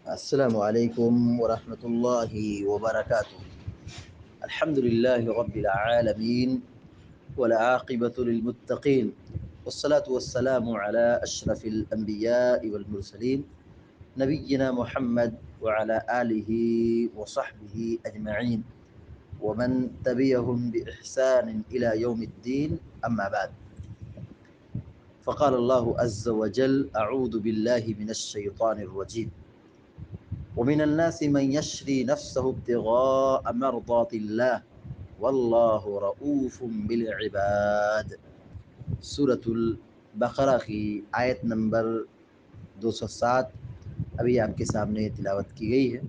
السلام عليكم ورحمة الله وبركاته. الحمد لله رب العالمين والعاقبة للمتقين، والصلاة والسلام على أشرف الأنبياء والمرسلين نبينا محمد وعلى آله وصحبه أجمعين ومن تبعهم بإحسان إلى يوم الدين. أما بعد، فقال الله عز وجل: أعوذ بالله من الشيطان الرجيم. ومن الناس من يشري نفسه ابتغاء مرضات الله واللہ رؤوف بالعباد. سورة البقرہ کی آیت نمبر 207 ابھی آپ کے سامنے تلاوت کی گئی ہے۔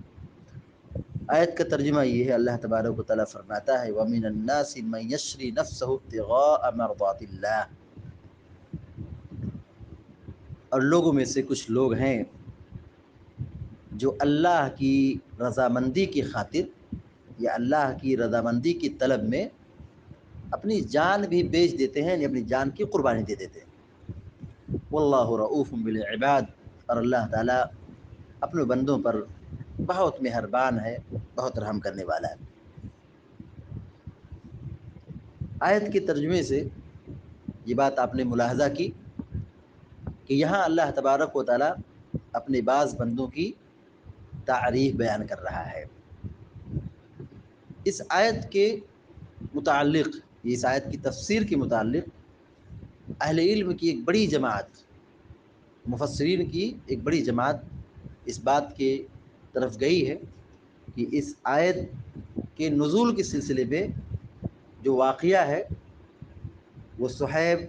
آیت کا ترجمہ یہ ہے، اللہ تبارک و تعالیٰ فرماتا ہے: وَمِنَ النَّاسِ مَن يَشْرِي نَفْسَهُ ابْتِغَاءَ مَرْضَاتِ اللَّهِ، اور لوگوں میں سے کچھ لوگ ہیں جو اللہ کی رضامندی کی خاطر یا اللہ کی رضامندی کی طلب میں اپنی جان بھی بیچ دیتے ہیں، یعنی اپنی جان کی قربانی دے دیتے ہیں۔ واللہ رؤوف بالعباد، اور اللہ تعالیٰ اپنے بندوں پر بہت مہربان ہے، بہت رحم کرنے والا ہے۔ آیت کے ترجمے سے یہ بات آپ نے ملاحظہ کی کہ یہاں اللہ تبارک و تعالیٰ اپنے بعض بندوں کی تعریف بیان کر رہا ہے۔ اس آیت کے متعلق، اس آیت کی تفسیر کے متعلق اہل علم کی ایک بڑی جماعت، مفسرین کی ایک بڑی جماعت اس بات کے طرف گئی ہے کہ اس آیت کے نزول کے سلسلے میں جو واقعہ ہے وہ صہیب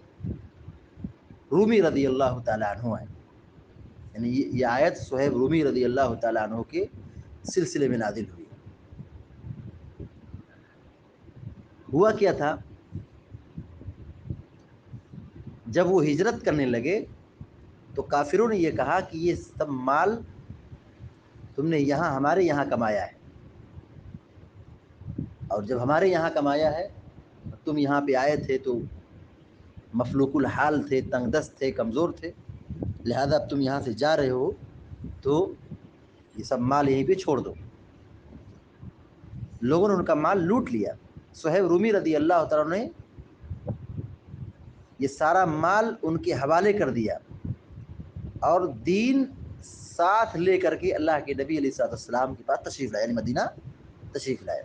رومی رضی اللہ تعالیٰ عنہ ہے، یعنی یہ آیت صہیب رومی رضی اللہ تعالیٰ عنہ کے سلسلے میں نازل ہوئی۔ ہوا کیا تھا، جب وہ ہجرت کرنے لگے تو کافروں نے یہ کہا کہ یہ سب مال تم نے ہمارے یہاں کمایا ہے، اور جب ہمارے یہاں کمایا ہے، تم یہاں پہ آئے تھے تو مفلوق الحال تھے، تنگ دست تھے، کمزور تھے، لہذا اب تم یہاں سے جا رہے ہو تو یہ سب مال یہیں پہ چھوڑ دو۔ لوگوں نے ان کا مال لوٹ لیا۔ صہیب رومی رضی اللہ تعالیٰ نے یہ سارا مال ان کے حوالے کر دیا اور دین ساتھ لے کر کے اللہ کے نبی علیہ السلام کے پاس تشریف لائے، یعنی مدینہ تشریف لائے۔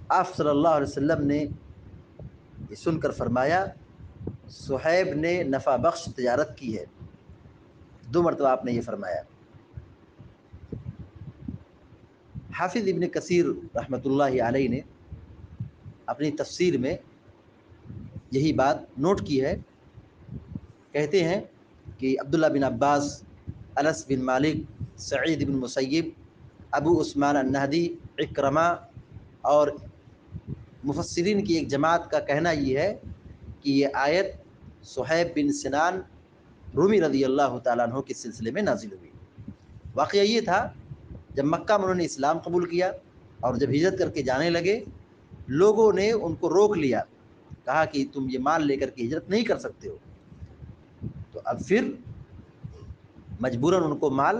آپ صلی اللہ علیہ وسلم نے یہ سن کر فرمایا، صہیب نے نفع بخش تجارت کی ہے۔ 2 مرتبہ آپ نے یہ فرمایا۔ حافظ ابن کثیر رحمۃ اللہ علیہ نے اپنی تفسیر میں یہی بات نوٹ کی ہے۔ کہتے ہیں کہ عبداللہ بن عباس، انس بن مالک، سعید بن مسیب، ابو عثمان النہدی، اکرمہ اور مفسرین کی ایک جماعت کا کہنا یہ ہے کہ یہ آیت صہیب بن سنان رومی رضی اللہ تعالیٰ عنہ کے سلسلے میں نازل ہوئی۔ واقعہ یہ تھا، جب مکہ میں انہوں نے اسلام قبول کیا اور جب ہجرت کر کے جانے لگے، لوگوں نے ان کو روک لیا، کہا کہ تم یہ مال لے کر کے ہجرت نہیں کر سکتے ہو۔ تو اب پھر مجبوراً ان کو مال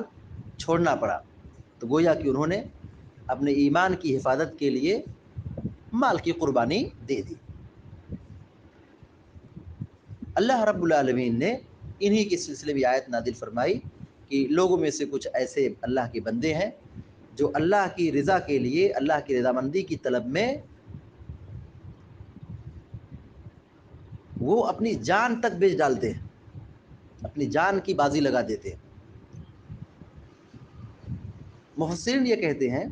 چھوڑنا پڑا، تو گویا کہ انہوں نے اپنے ایمان کی حفاظت کے لیے مال کی قربانی دے دی۔ اللہ رب العالمین نے انہی کے سلسلے میں آیت نازل فرمائی کہ لوگوں میں سے کچھ ایسے اللہ کے بندے ہیں جو اللہ کی رضا کے لیے، اللہ کی رضامندی کی طلب میں وہ اپنی جان تک بیچ ڈالتے ہیں، اپنی جان کی بازی لگا دیتے ہیں۔ مفسرین یہ کہتے ہیں،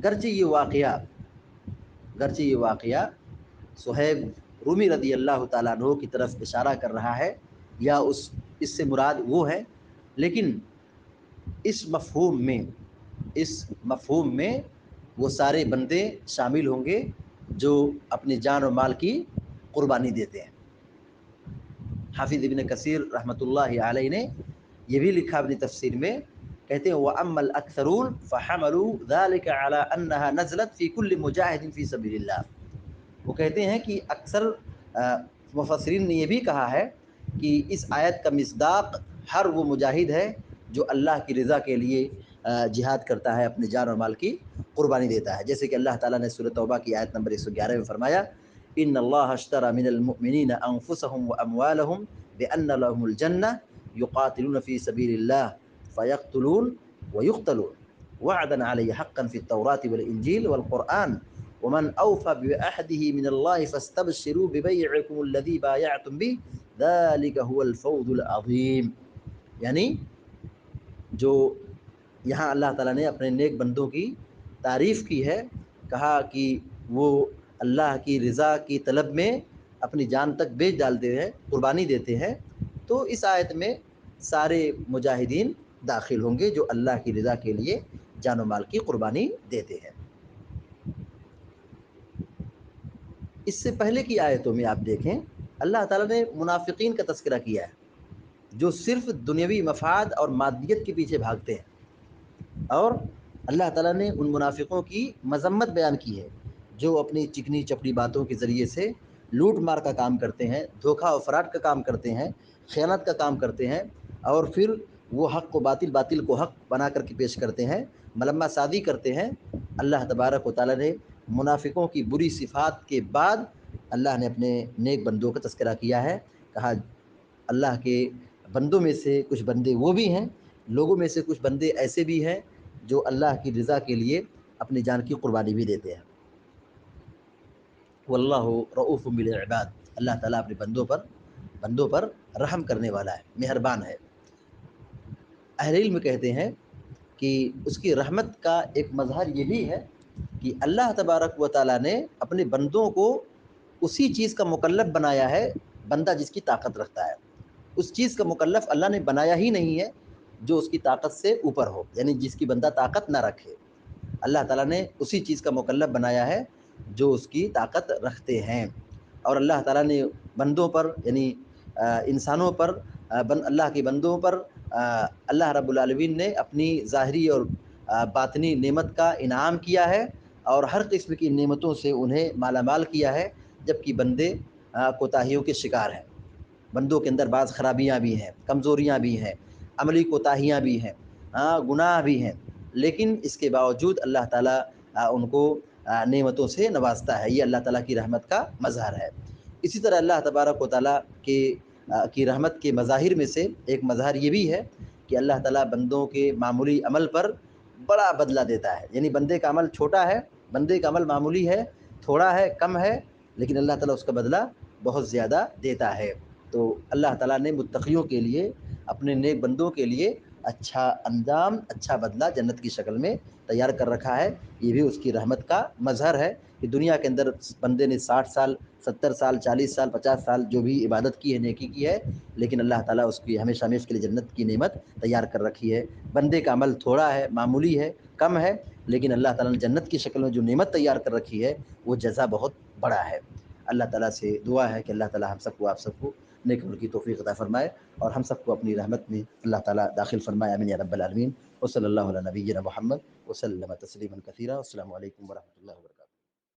گرچہ یہ واقعہ صہیب رومی رضی اللہ تعالیٰ عنہ کی طرف اشارہ کر رہا ہے یا اس سے مراد وہ ہے، لیکن اس مفہوم میں وہ سارے بندے شامل ہوں گے جو اپنی جان و مال کی قربانی دیتے ہیں۔ حافظ ابن کثیر رحمۃ اللہ علیہ نے یہ بھی لکھا اپنی تفسیر میں، کہتے ہیں وَأَمَّا الْأَكْثَرُونَ فَحَمَلُوا ذَلِكَ عَلَىٰ أَنَّهَا نَزْلَتْ فِي كُلِّ مُجَاهِدٍ فِي سَبِيلِ اللَّهِ۔ وہ کہتے ہیں کہ اکثر مفسرین نے یہ بھی کہا ہے کہ اس آیت کا مصداق ہر وہ مجاہد ہے جو اللہ کی رضا کے لیے جہاد کرتا ہے، اپنی جان اور مال کی قربانی دیتا ہے. جیسے کہ اللہ تعالیٰ نے سورۃ توبہ کی آیت نمبر 111 میں فرمایا ان اللہ اشترى من المؤمنین انفسهم واموالهم بان لهم الجنہ یقاتلون فی سبیل اللہ فیقتلون ویقتلون وعدا علی حقا فی التوراة والانجیل والقرآن ومن اوفى بعهده من اللہ فاستبشروا ببیعکم الذی بایعتم به ذلک هو الفوز العظیم. یعنی جو یہاں اللہ تعالیٰ نے اپنے نیک بندوں کی تعریف کی ہے، کہا کہ وہ اللہ کی رضا کی طلب میں اپنی جان تک بیچ ڈالتے ہیں، قربانی دیتے ہیں. تو اس آیت میں سارے مجاہدین داخل ہوں گے جو اللہ کی رضا کے لیے جان و مال کی قربانی دیتے ہیں. اس سے پہلے کی آیتوں میں آپ دیکھیں اللہ تعالیٰ نے منافقین کا تذکرہ کیا ہے جو صرف دنیاوی مفاد اور مادیت کے پیچھے بھاگتے ہیں، اور اللہ تعالیٰ نے ان منافقوں کی مذمت بیان کی ہے جو اپنی چکنی چپڑی باتوں کے ذریعے سے لوٹ مار کا کام کرتے ہیں، دھوکہ و فراڈ کا کام کرتے ہیں، خیانت کا کام کرتے ہیں، اور پھر وہ حق کو باطل، باطل کو حق بنا کر کے پیش کرتے ہیں، ملمہ سازی کرتے ہیں. اللہ تبارک و تعالیٰ نے منافقوں کی بری صفات کے بعد اللہ نے اپنے نیک بندوں کا تذکرہ کیا ہے. کہا اللہ کے بندوں میں سے کچھ بندے وہ بھی ہیں، لوگوں میں سے کچھ بندے ایسے بھی ہیں جو اللہ کی رضا کے لیے اپنی جان کی قربانی بھی دیتے ہیں. واللہ رؤوف بالعباد. اللہ تعالیٰ اپنے بندوں پر رحم کرنے والا ہے، مہربان ہے. اہل علم کہتے ہیں کہ اس کی رحمت کا ایک مظہر یہ بھی ہے کہ اللہ تبارک و تعالیٰ نے اپنے بندوں کو اسی چیز کا مکلف بنایا ہے بندہ جس کی طاقت رکھتا ہے. اس چیز کا مکلف اللہ نے بنایا ہی نہیں ہے جو اس کی طاقت سے اوپر ہو، یعنی جس کی بندہ طاقت نہ رکھے. اللہ تعالیٰ نے اسی چیز کا مکلف بنایا ہے جو اس کی طاقت رکھتے ہیں. اور اللہ تعالیٰ نے بندوں پر یعنی انسانوں پر اللہ کے بندوں پر اللہ رب العالمین نے اپنی ظاہری اور باطنی نعمت کا انعام کیا ہے اور ہر قسم کی نعمتوں سے انہیں مالا مال کیا ہے، جبکہ بندے کوتاہیوں کے شکار ہیں. بندوں کے اندر بعض خرابیاں بھی ہیں، کمزوریاں بھی ہیں، عملی کوتاہیاں بھی ہیں، گناہ بھی ہیں، لیکن اس کے باوجود اللہ تعالیٰ ان کو نعمتوں سے نوازتا ہے. یہ اللہ تعالیٰ کی رحمت کا مظہر ہے. اسی طرح اللہ تبارک و تعالیٰ کی رحمت کے مظاہر میں سے ایک مظہر یہ بھی ہے کہ اللہ تعالیٰ بندوں کے معمولی عمل پر بڑا بدلہ دیتا ہے. یعنی بندے کا عمل چھوٹا ہے، بندے کا عمل معمولی ہے، تھوڑا ہے، کم ہے، لیکن اللہ تعالیٰ اس کا بدلہ بہت زیادہ دیتا ہے. تو اللہ تعالیٰ نے متقیوں کے لیے، اپنے نیک بندوں کے لیے اچھا انجام، اچھا بدلہ جنت کی شکل میں تیار کر رکھا ہے. یہ بھی اس کی رحمت کا مظہر ہے کہ دنیا کے اندر بندے نے 60 سال، 70 سال، 40 سال، 50 سال جو بھی عبادت کی ہے، نیکی کی ہے، لیکن اللہ تعالیٰ اس کی ہمیشہ ہمیشہ کے لیے جنت کی نعمت تیار کر رکھی ہے. بندے کا عمل تھوڑا ہے، معمولی ہے، کم ہے، لیکن اللہ تعالیٰ نے جنت کی شکل میں جو نعمت تیار کر رکھی ہے وہ جزا بہت بڑا ہے. اللہ تعالیٰ سے دعا ہے کہ اللہ تعالیٰ ہم سب کو، آپ سب کو نیک عمل کی توفیق عطا فرمائے اور ہم سب کو اپنی رحمت میں اللہ تعالیٰ داخل فرمائے. آمین یا رب العالمین. وصلی اللہ علی نبینا محمد وسلم تسلیما کثیرا. السلام علیکم ورحمۃ اللہ وبرکاتہ.